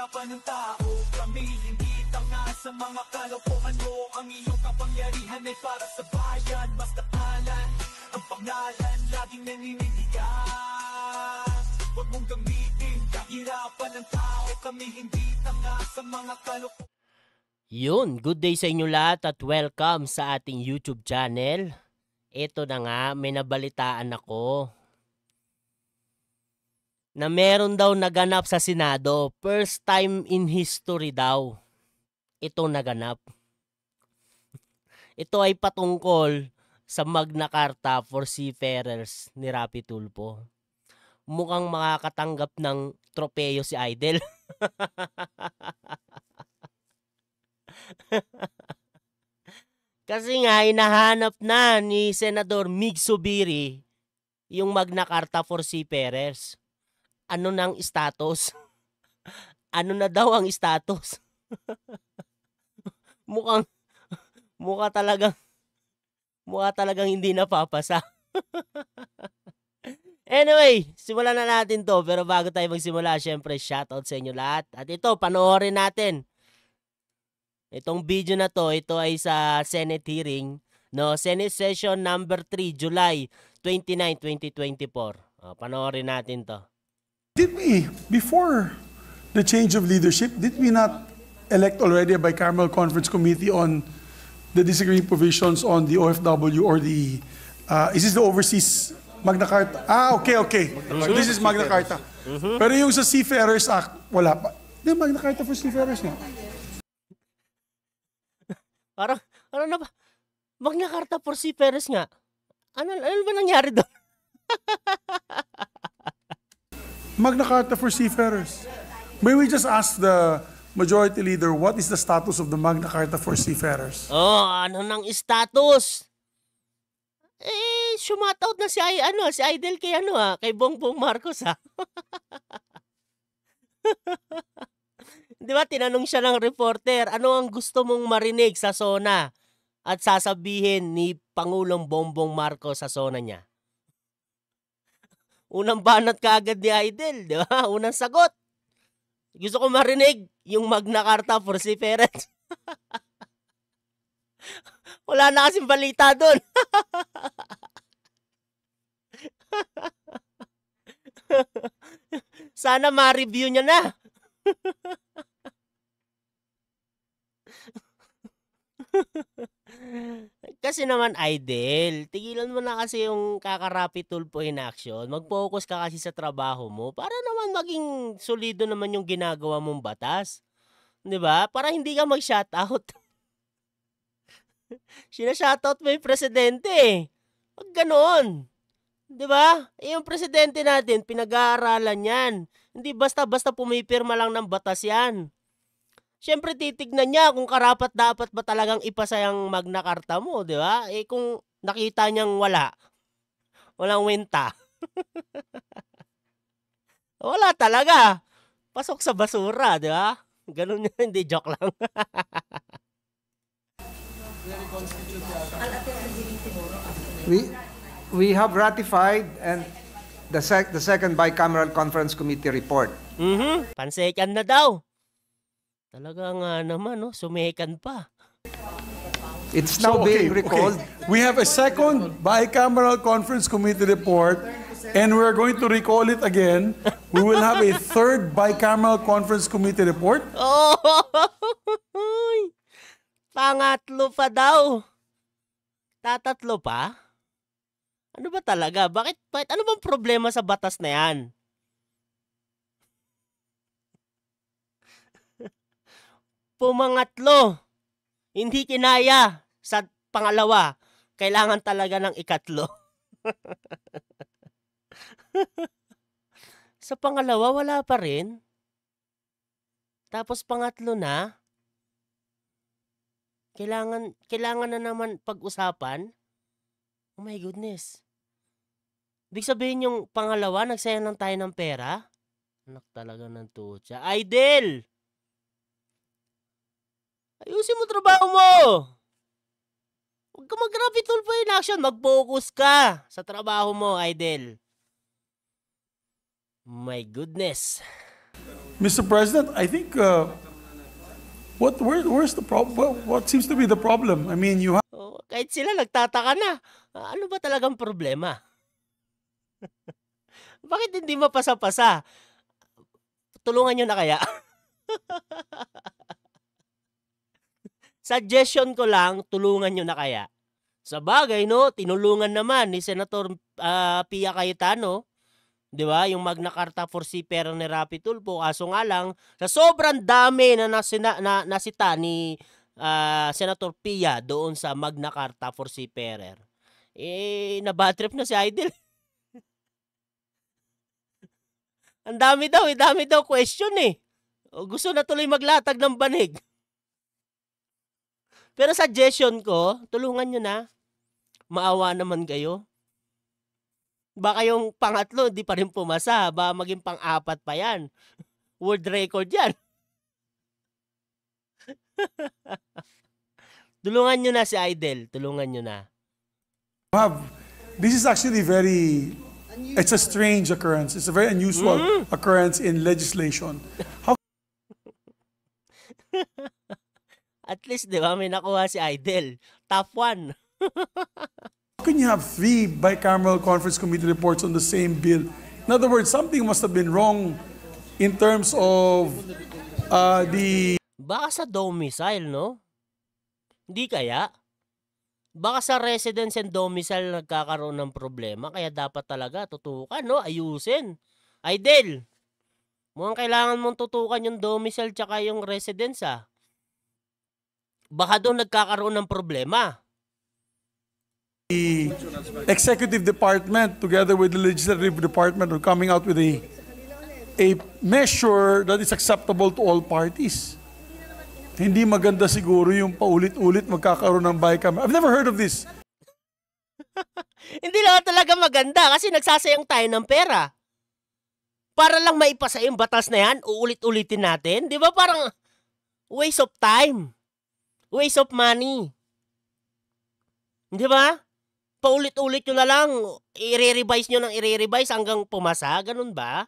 kahirapan ng tao. Kami hindi tanga sa mga kalokohan mo. Ang iyong kapangyarihan ay para sa bayan. Basta kalan ang pangalan, laging naninidigan. Huwag mong gamitin kahirapan ng tao. Kami hindi tanga sa mga kalokohan. Yun, good day sa inyo lahat at welcome sa ating YouTube channel. Ito na nga, may nabalitaan ako na meron daw naganap sa Senado. First time in history daw ito naganap. Ito ay patungkol sa Magna Carta for Seafarers ni Rapi Tulfo. Mukhang makakatanggap ng tropeyo si Idol. Kasi nga, hinahanap na ni Senador Mig Zubiri yung Magna Carta for Seafarers. Ano nang status? Ano na daw ang status? mukha talagang hindi napapasa. Anyway, simulan na natin to. Pero bago tayo magsimula, syempre shoutout sa inyo lahat. At ito, panoorin natin. Itong video na to, ito ay sa Senate hearing, no? Senate session number 3, July 29, 2024. Panoorin natin to. Did we, before the change of leadership, did we not elect already a bicameral conference committee on the disagreeing provisions on the OFW or the, is this the overseas Magna Carta? Okay. So this is Magna Carta. Pero yung sa Seafarers Act, wala pa. Hindi, Magna Carta for Seafarers nga. Parang, ano na ba? Magna Carta for Seafarers nga. Ano ba nangyari doon? Magna Carta for Seafarers. May we just ask the Majority Leader, what is the status of the Magna Carta for Seafarers? Ano nang status? Shumoutout na si Idol kay Bongbong Marcos ha. Di ba, tinanong siya ng reporter, ano ang gusto mong marinig sa SONA? At sasabihin ni Pangulong Bongbong Marcos sa SONA niya. Unang banat kaagad ni Idol, di ba? Unang sagot. Gusto ko marinig yung Magna Carta for Seafarers. Wala na kasing balita doon. Sana ma-review niya na. Kasi naman, Idol, tigilan mo na kasi yung kaka-Rapi Tulfo in action. Mag-focus ka kasi sa trabaho mo para naman maging solido naman yung ginagawa mong batas. 'Di ba? Para hindi ka mag-shoutout. Sina-shoutout mo yung presidente eh. Wag ganoon. 'Di ba? Yung presidente natin, pinag-aaralan yan. Hindi basta-basta pumipirma lang ng batas yan. Siyempre titignan niya kung karapat-dapat ba talagang ipasa yung Magna Carta mo, di ba? Kung nakita niyang walang wenta. Wala talaga. Pasok sa basura, di ba? Ganun yun, hindi, joke lang. We have ratified and the second bicameral conference committee report. Pansekan na daw. Talaga nga naman, no? Sumekan pa. It's now being recalled. Okay. We have a second bicameral conference committee report and we're going to recall it again. We will have a third bicameral conference committee report. Oh! Pangatlo pa daw. Tatatlo pa? Ano ba talaga? Bakit ano bang problema sa batas na yan? Pumangatlo. Hindi kinaya sa pangalawa. Kailangan talaga ng ikatlo. Sa pangalawa, wala pa rin. Tapos pangatlo na. Kailangan na naman pag-usapan. Oh my goodness. Ibig sabihin yung pangalawa, nagsayang lang tayo ng pera? Anak talaga ng tutsa. Idol! Ayusin mo trabaho mo! Huwag ka mag-Rapi Tulfo in action. Mag-focus ka sa trabaho mo, Idol. My goodness. Mr. President, I think where's the problem? What seems to be the problem? I mean, you have Oh, kahit sila nagtataka na. Ano ba talagang problema? Bakit hindi mapasa-pasa? Tulungan nyo na kaya? Suggestion ko lang, tulungan nyo na kaya? Sa bagay, no? Tinulungan naman ni Senator Pia Cayetano, di ba? Yung Magna Carta for Seafarer ni Rapi Tulfo. Kaso nga lang, sa sobrang dami na nasita ni Senator Pia doon sa Magna Carta for Seafarer, na-bad trip na si Idol. Ang dami daw question eh. O, gusto na tuloy maglatag ng banig. Pero suggestion ko, tulungan nyo na. Maawa naman kayo. Baka yung pangatlo, di pa rin pumasa. Baka maging pang-apat pa yan. World record yan. Tulungan nyo na si Idol. Tulungan nyo na. this is actually it's a strange occurrence. It's a very unusual occurrence in legislation. How At least, di ba, may nakuha si Idol. Top 1. can you have 3 bicameral conference committee reports on the same bill? In other words, something must have been wrong in terms of the Baka sa domicile, no? Hindi kaya? Baka sa residence and domicile nagkakaroon ng problema, kaya dapat talaga tutukan, no? Ayusin. Idol, mukhang kailangan mong tutukan yung domicile tsaka yung residence, ah. Baka doon nagkakaroon ng problema. the executive department together with the legislative department are coming out with a measure that is acceptable to all parties. Hindi maganda siguro yung paulit-ulit magkakaroon ng bicam. I've never heard of this. Hindi lang talaga maganda kasi nagsasayang tayo ng pera. Para lang maipasa yung batas na yan, uulit-ulitin natin. Di ba parang waste of time. Waste of money. Di ba? Paulit-ulit nyo na lang, i-revise nyo ng i-revise hanggang pumasa. Ganun ba?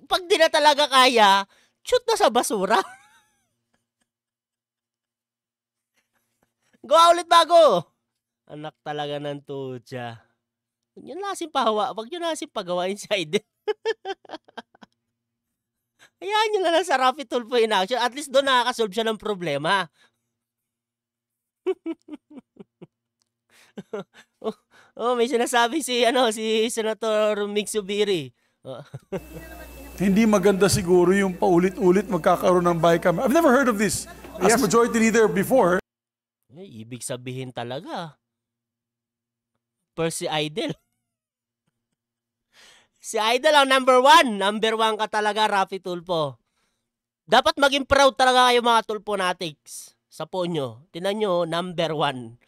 Pag di na talaga kaya, shoot na sa basura. Gawa ulit bago. Anak talaga ng tutya. Yun nasin pahawa. Pag yun nasin pagawain sa ide. Hayaan nyo na lang sa Rapi Tulfo in action. At least doon nakakasolve siya ng problema. May sinasabi si Senator Mig Zubiri. Hindi maganda siguro yung paulit-ulit magkakaroon ng bicam. I've never heard of this. As majority leader before. Ibig sabihin talaga. Si Idol. Si Idol ang number 1. Number 1 ka talaga, Rapi Tulfo. Dapat maging proud talaga kayo mga Tulfonatics. Sa po nyo. Tinan nyo, number 1.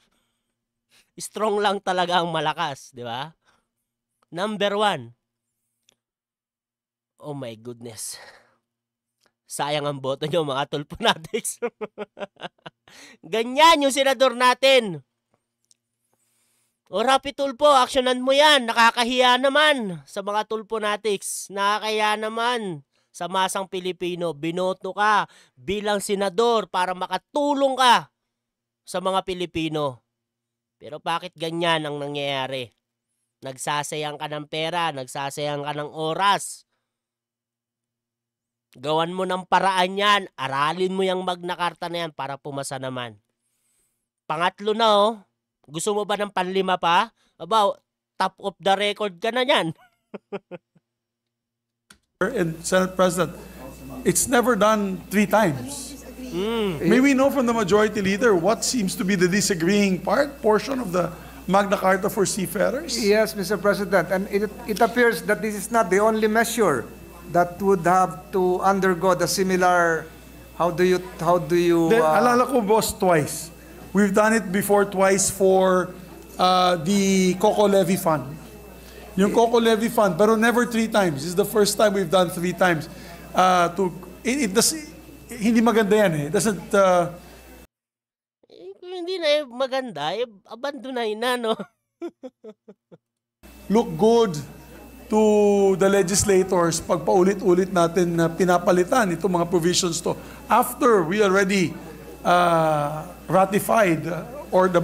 Strong lang talaga ang malakas, di ba? Number 1. Oh my goodness. Sayang ang boto nyo mga Tulfonatics. Ganyan yung senador natin. O Rapi Tulfo, aksyonan mo yan. Nakakahiya naman sa mga Tulfonatics. Nakakahiya naman sa masang Pilipino. Binoto ka bilang senador para makatulong ka sa mga Pilipino. Pero bakit ganyan ang nangyayari? Nagsasayang ka ng pera, nagsasayang ka ng oras. Gawan mo ng paraan yan. Aralin mo yung Magna Carta na yan para pumasa naman. Pangatlo na, oh. Gusto mo ba ng panlima pa? About top of the record ka na yan. And Senate President, it's never done 3 times. May we know from the majority leader what seems to be the disagreeing portion of the Magna Carta for seafarers? Yes, Mr. President, and it appears that this is not the only measure that would have to undergo the similar. How do you? Alala ko, boss, twice. We've done it before twice for the Coco Levy Fund. Yung Coco Levy Fund, pero never 3 times. This is the first time we've done 3 times. Hindi maganda yan eh. It doesn't... Hindi na maganda, abandonahin na, no? look good to the legislators pag paulit-ulit natin na pinapalitan itong mga provisions to after we already ratified or the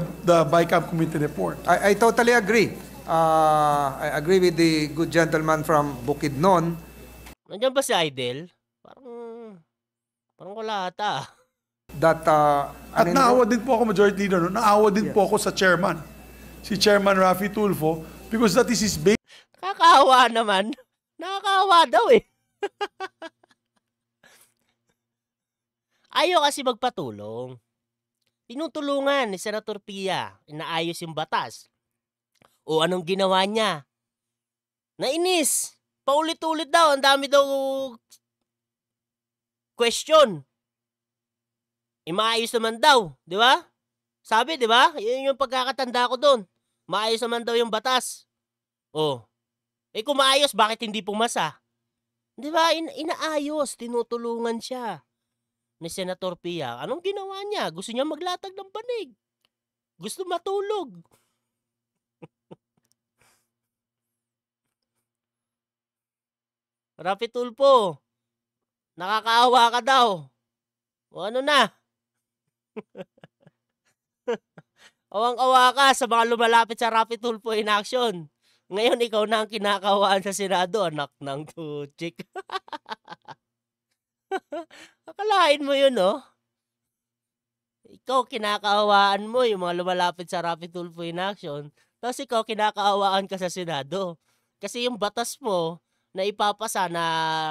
BICAM committee report. I totally agree. I agree with the good gentleman from Bukidnon. Nandiyan ba si Idel? Parang wala ata. That, At naawa din po ako, Majority Leader, no? Naawa din po ako sa chairman, si Chairman Raffy Tulfo, because that is his base. Nakakaawa naman. Nakakaawa daw eh. Ayaw kasi magpatulong. Tinutulungan ni Senator Pia, inaayos yung batas. O anong ginawa niya? Nainis. Paulit-ulit daw, ang dami daw question. Maayos naman daw, di ba? Sabi, di ba? Yun yung pagkakatanda ko doon. Maayos naman daw yung batas. Oh. Kung maayos, bakit hindi pumasa? Di ba? Inaayos, tinutulungan siya ni Senator Pia. Anong ginawa niya? Gusto niya maglatag ng banig. Gusto matulog. Raffy Tulfo, nakakaawa ka daw. O ano na? Awang-awa ka sa mga lumalapit sa Raffy Tulfo in action. Ngayon, ikaw na ang kinakawaan sa Senado, anak ng tuchik. Akalain mo yun, no? Ikaw, kinakawaan mo yung mga lumalapit sa Raffy Tulfo in action. Tapos ikaw, kinakawaan ka sa Senado. Kasi yung batas mo na ipapasa na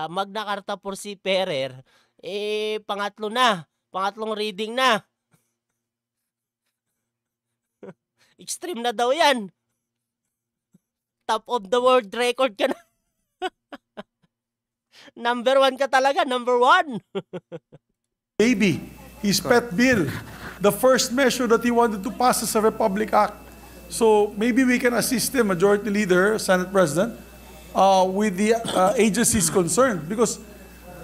Magna Carta por si Ferrer, pangatlong reading na. Extreme na daw yan. Top of the world record ka na. Number 1 ka talaga, number 1. Baby, his pet bill, the first measure that he wanted to pass as a Republic Act. So maybe we can assist him, Majority Leader, Senate President, with the agencies concerned. Because,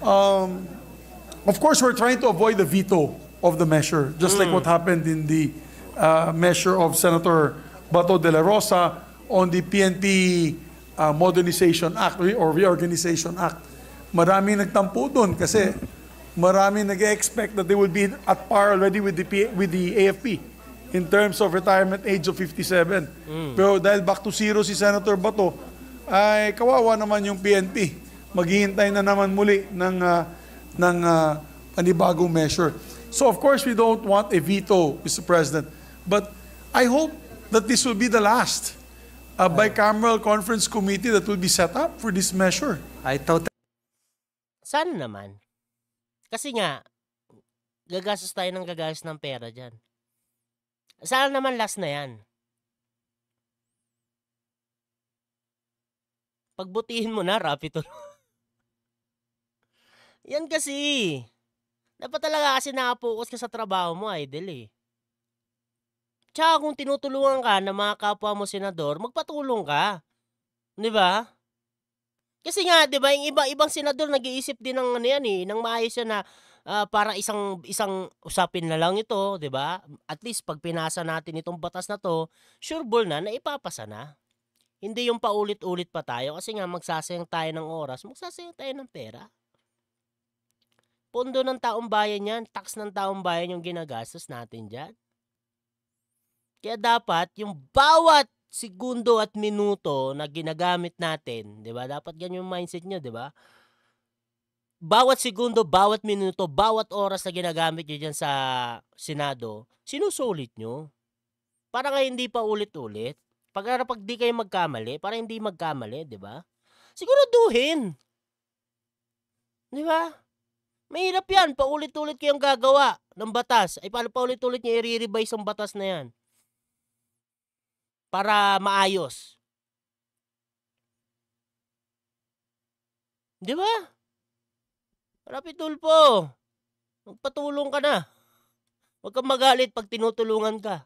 of course, we're trying to avoid the veto of the measure, just like what happened in the measure of Senator Bato de la Rosa on the PNP Modernization Act or Reorganization Act. Maraming nagtampo doon kasi maraming nag-expect that they will be at par already with the AFP in terms of retirement age of 57. Pero dahil back to zero si Senator Bato, ay kawawa naman yung PNP. Maghihintay na naman muli ng panibagong measure. So of course we don't want a veto, Mr. President. But I hope that this will be the last bicameral conference committee that will be set up for this measure. Sana naman. Kasi nga, gagastos tayo ng gagastos ng pera dyan. Sana naman last na yan. Pagbutihin mo na, Raffy Tulfo. Yan kasi. Dapat talaga kasi nakapokus ka sa trabaho mo, Idol eh. Tsaka kung tinutulungan ka ng mga kapwa mo senador, magpatulong ka. Di ba? Kasi nga, di ba, yung ibang senador nag-iisip din ng ano yan eh, ng maayos yan na para isang usapin na lang ito, di ba? At least pag pinasa natin itong batas na to, sure ball na ipapasa na. Hindi yung paulit-ulit pa tayo kasi nga magsasayang tayo ng oras, magsasayang tayo ng pera. Pondo ng taong bayan yan, tax ng taong bayan yung ginagastos natin dyan. Kaya dapat yung bawat segundo at minuto na ginagamit natin, 'di ba? Dapat ganyan yung mindset niyo, 'di ba? Bawat segundo, bawat minuto, bawat oras na ginagamit niyo diyan sa Senado, sinusulit niyo. Para nga hindi pa ulit-ulit. Pag di kayo magkamali, para hindi magkamali, 'di ba? Siguraduhin. 'Di ba? Mahirap 'yan, paulit-ulit kayong gagawa ng batas. Ay paulit-ulit niyo i-revise ang batas na 'yan. Para maayos. Di ba? Raffy Tulfo, magpatulong ka na. Huwag kang magalit pag tinutulungan ka.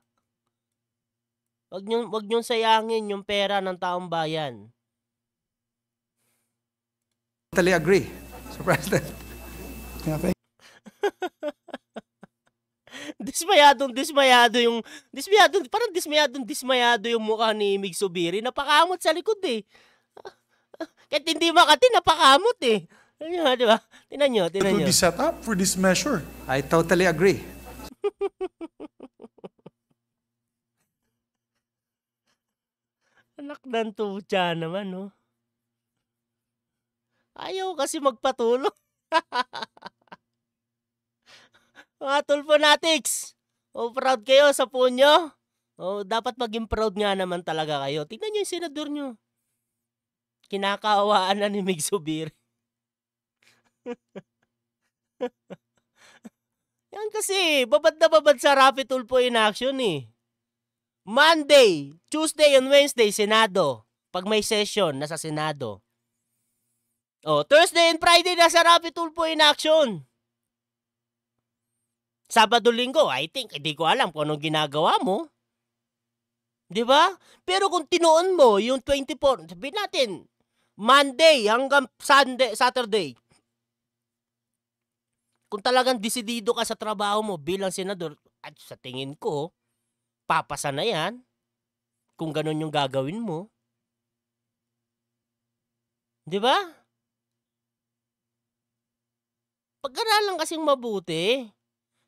Huwag niyong sayangin yung pera ng taong bayan. Totally agree, Mr. President. Yeah, thank Dismayado yung mukha ni Mig Subiri. Napakamot sa likod eh. Kahit hindi Makati, napakamot eh. Di ba? Tinan nyo. It will be set up for this measure. I totally agree. Anak ng tutya naman, no? Ayaw kasi magpatulong. Mga Tulfonatics, proud kayo sa punyo. Dapat maging proud nga naman talaga kayo. Tingnan nyo yung senador nyo. Kinakaawaan na ni Mig Zubiri. Yan kasi, babad na babad sa Rapi Tulfo in action eh. Monday, Tuesday, and Wednesday, Senado. Pag may session, nasa Senado. Thursday and Friday, nasa Rapi Tulfo in action. Sabado, Linggo, I think, hindi ko alam kung anong ginagawa mo. Di ba? Pero kung tinuon mo yung 24, sabihin natin, Monday hanggang Saturday. Kung talagang desidido ka sa trabaho mo bilang senador, at sa tingin ko, papasa na yan. Kung ganun yung gagawin mo. Di ba? Pag-aralan kasing mabuti.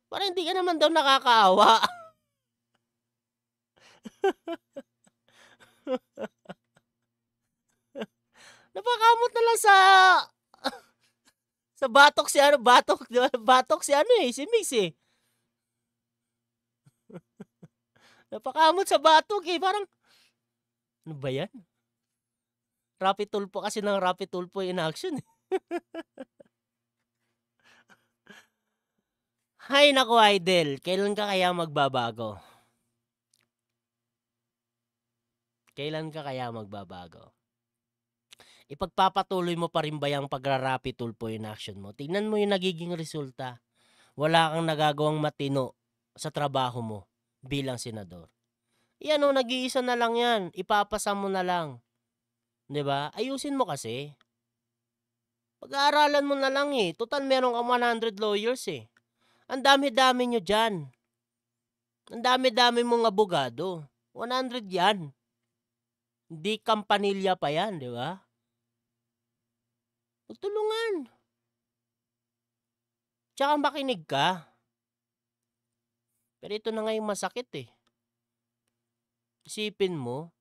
Para hindi ka naman daw nakakaawa. Napakamot na lang sa batok si batok si si Mix eh. Napakamot sa batok eh, parang ano ba yan? Rapi Tulfo kasi ng Rapi Tulfo in action eh. Hay nako Idol, kailan ka kaya magbabago? Kailan ka kaya magbabago? Ipagpapatuloy mo pa rin ba yung pagra-Rapi Tulfo in action mo? Tingnan mo yung nagiging resulta. Wala kang nagagawang matino sa trabaho mo bilang senador. Yan o, nag-iisa na lang yan. Ipapasa mo na lang. 'Di ba? Ayusin mo kasi. Pag-aaralan mo na lang eh. Total meron kang 100 lawyers eh. Ang dami-dami nyo dyan. Ang dami-dami mong abogado. 100 yan. Hindi kampanilya pa yan, di ba? Magtulungan. Tsaka makinig ka. Pero ito na nga yung masakit eh. Isipin mo,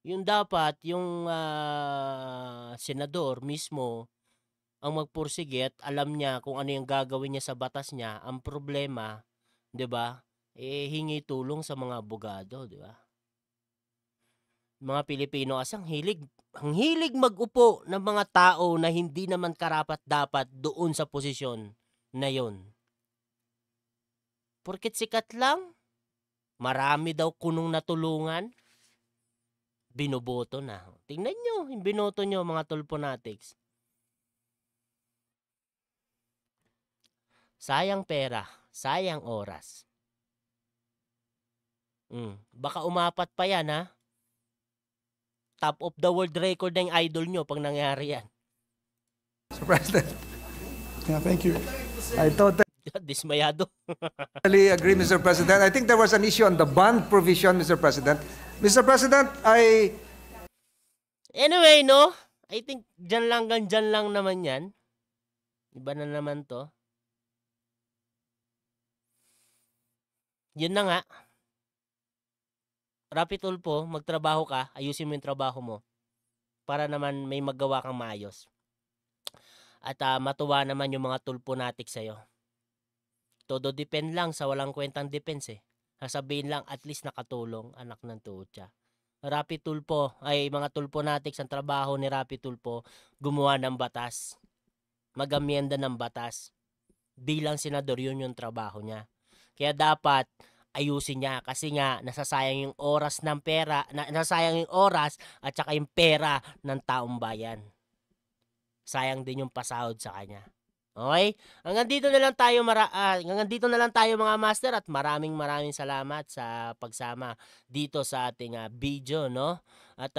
yung dapat, yung senador mismo, ang magpursige at alam niya kung ano yung gagawin niya sa batas niya, ang problema, 'di ba? Hingi tulong sa mga abogado, 'di ba? Mga Pilipino kasi ang hilig mag-upo ng mga tao na hindi naman karapat-dapat doon sa posisyon na 'yon. Porket sikat lang, marami daw kunong natulungan, binoboto na. Tingnan nyo, yung binoto nyo mga Tulfonatics. Sayang pera, sayang oras. Baka umapat pa yan ha. Top of the world record na yung idol nyo pag nangyari yan. Mr. President. Yeah, thank you. I totally Dismayado. agree, Mr. President. I think there was an issue on the bond provision, Mr. President. Mr. President, Anyway, no? I think dyan lang naman yan. Iba na naman to. Yun na nga. Rapi Tulfo, magtrabaho ka, ayusin mo yung trabaho mo para naman may magawa kang maayos. At matuwa naman yung mga Tulfonatics sa'yo. Todo depend lang sa walang kwentang defense eh. Sasabihin lang at least nakatulong, anak ng tutya. Rapi Tulfo, ay mga Tulfonatics, ang trabaho ni Rapi Tulfo, gumawa ng batas. Magamienda ng batas. Bilang senador, yun yung trabaho niya. Kaya dapat ayusin niya kasi nga nasasayang yung oras ng pera, nasasayang yung oras at saka yung pera ng taong bayan. Sayang din yung pasahod sa kanya. Okay? Hanggang dito na lang tayo mga master at maraming salamat sa pagsama dito sa ating video, no? At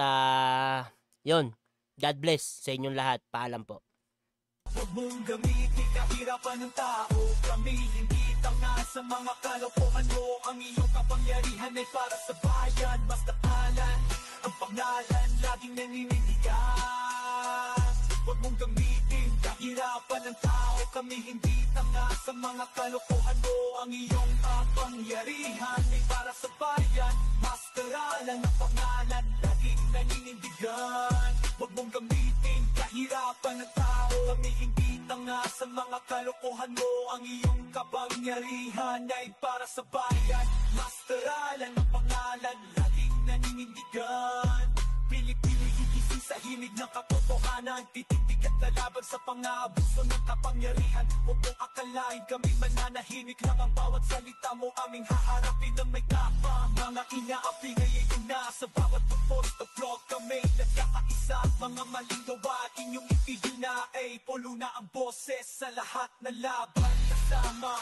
yun, God bless sa inyong lahat. Paalam po. Huwag mong gamitin kahirapan ng tao. Kami hindi tanga sa mga kalokohan mo. Ang iyong kapangyarihan ay para sa bayan. Basta alan, ang pangalan laging naninindigan. Huwag mong gamitin kahirapan ng tao. Kami hindi tanga sa mga kalokohan mo. Ang iyong kapangyarihan ay para sa bayan. Masteralan ang pangalan, laging naninindigan. Huwag mong gamitin kahirapan ng tao. Kami hindi tanga sa mga kalokohan mo. Ang iyong kapangyarihan ay para sa bayan. Masteralan ang pangalan, laging naninindigan. Pili-pili higising sa himig ng katotohanan. Tititig at lalaban sa pang-aabuso ng kapangyarihan. Huwag mong akalain kami mananahimik lang. Ang bawat salita mo aming haharapin ng may kapang. Mga inaapi ngayon na sa bawat post of vlog kami nagkakaisa. Mga maling gawa inyong itigil na. Pulo na ang boses sa lahat na laban kasama.